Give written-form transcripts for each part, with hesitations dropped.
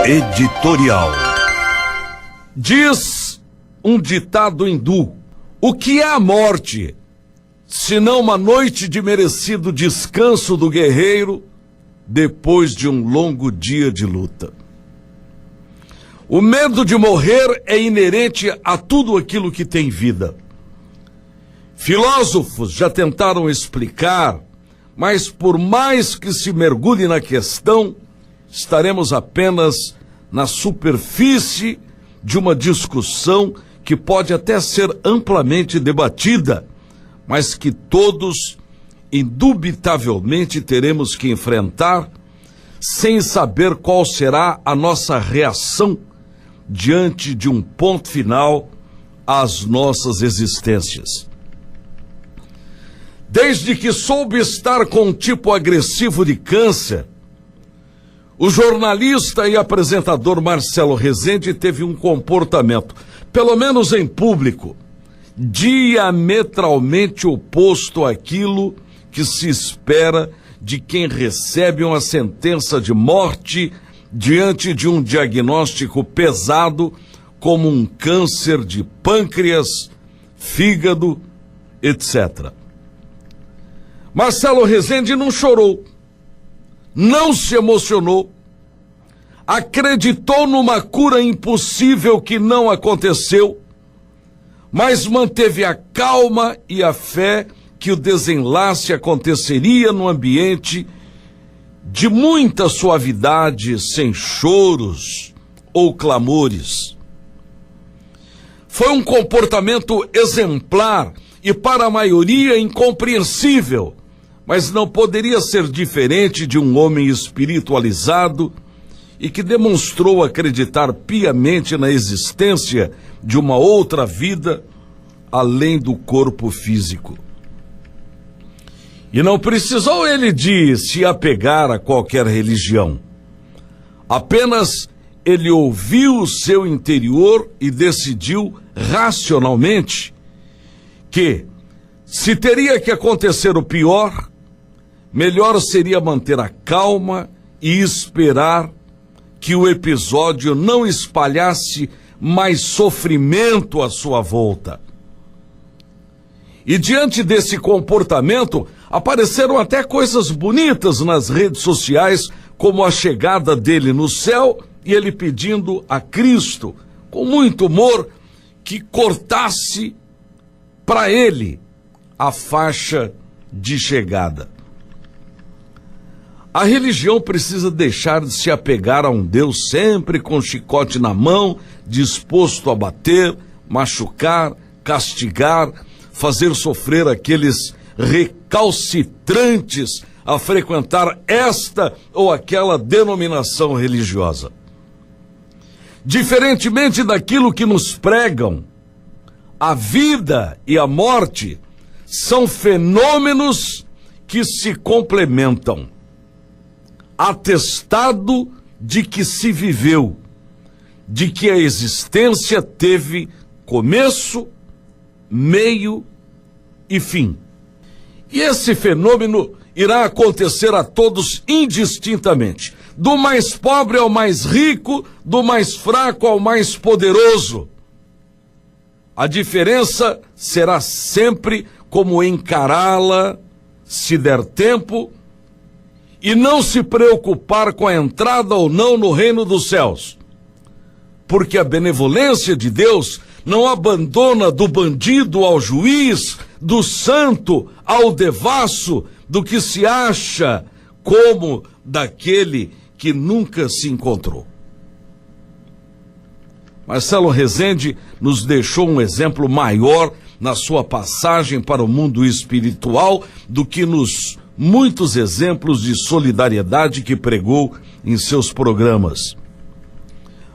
Editorial. Diz um ditado hindu: o que é a morte, senão uma noite de merecido descanso do guerreiro depois de um longo dia de luta? O medo de morrer é inerente a tudo aquilo que tem vida. Filósofos já tentaram explicar, mas por mais que se mergulhe na questão, estaremos apenas na superfície de uma discussão que pode até ser amplamente debatida, mas que todos, indubitavelmente, teremos que enfrentar, sem saber qual será a nossa reação diante de um ponto final às nossas existências. Desde que soube estar com um tipo agressivo de câncer, o jornalista e apresentador Marcelo Rezende teve um comportamento, pelo menos em público, diametralmente oposto àquilo que se espera de quem recebe uma sentença de morte diante de um diagnóstico pesado como um câncer de pâncreas, fígado, etc. Marcelo Rezende não chorou, não se emocionou, acreditou numa cura impossível que não aconteceu, mas manteve a calma e a fé que o desenlace aconteceria num ambiente de muita suavidade, sem choros ou clamores. Foi um comportamento exemplar e para a maioria incompreensível, mas não poderia ser diferente de um homem espiritualizado e que demonstrou acreditar piamente na existência de uma outra vida além do corpo físico. E não precisou ele de se apegar a qualquer religião. Apenas ele ouviu o seu interior e decidiu racionalmente que, se teria que acontecer o pior, melhor seria manter a calma e esperar que o episódio não espalhasse mais sofrimento à sua volta. E diante desse comportamento, apareceram até coisas bonitas nas redes sociais, como a chegada dele no céu e ele pedindo a Cristo, com muito humor, que cortasse para ele a faixa de chegada. A religião precisa deixar de se apegar a um Deus sempre com chicote na mão, disposto a bater, machucar, castigar, fazer sofrer aqueles recalcitrantes a frequentar esta ou aquela denominação religiosa. Diferentemente daquilo que nos pregam, a vida e a morte são fenômenos que se complementam. Atestado de que se viveu, de que a existência teve começo, meio e fim. E esse fenômeno irá acontecer a todos indistintamente, do mais pobre ao mais rico, do mais fraco ao mais poderoso. A diferença será sempre como encará-la, se der tempo, e não se preocupar com a entrada ou não no reino dos céus. Porque a benevolência de Deus não abandona do bandido ao juiz, do santo ao devasso, do que se acha como daquele que nunca se encontrou. Marcelo Rezende nos deixou um exemplo maior na sua passagem para o mundo espiritual do que nos muitos exemplos de solidariedade que pregou em seus programas.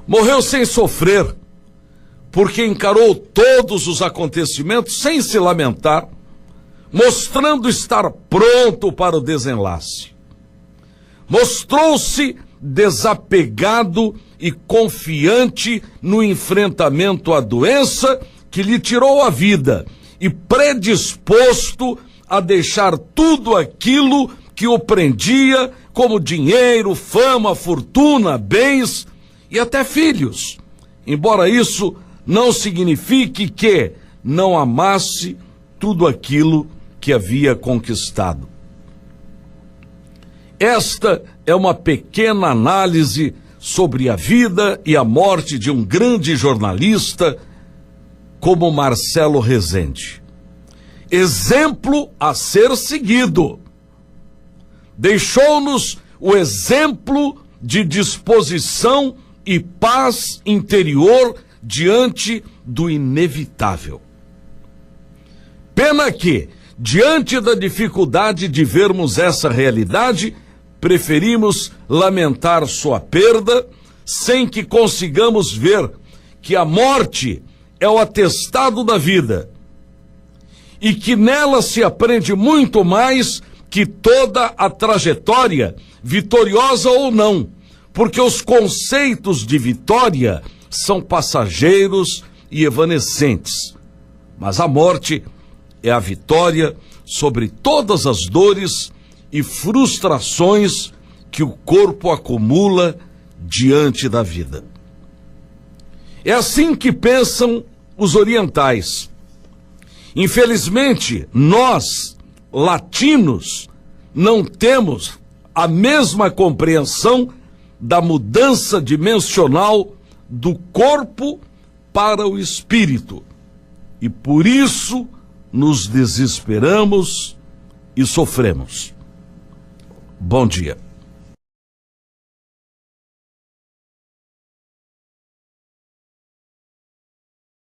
Morreu sem sofrer, porque encarou todos os acontecimentos sem se lamentar, mostrando estar pronto para o desenlace. Mostrou-se desapegado e confiante no enfrentamento à doença que lhe tirou a vida e predisposto a deixar tudo aquilo que o prendia como dinheiro, fama, fortuna, bens e até filhos, embora isso não signifique que não amasse tudo aquilo que havia conquistado. Esta é uma pequena análise sobre a vida e a morte de um grande jornalista como Marcelo Rezende. Exemplo a ser seguido. Deixou-nos o exemplo de disposição e paz interior diante do inevitável. Pena que, diante da dificuldade de vermos essa realidade, preferimos lamentar sua perda sem que consigamos ver que a morte é o atestado da vida e que nela se aprende muito mais que toda a trajetória, vitoriosa ou não, porque os conceitos de vitória são passageiros e evanescentes. Mas a morte é a vitória sobre todas as dores e frustrações que o corpo acumula diante da vida. É assim que pensam os orientais. Infelizmente, nós, latinos, não temos a mesma compreensão da mudança dimensional do corpo para o espírito. E por isso nos desesperamos e sofremos. Bom dia.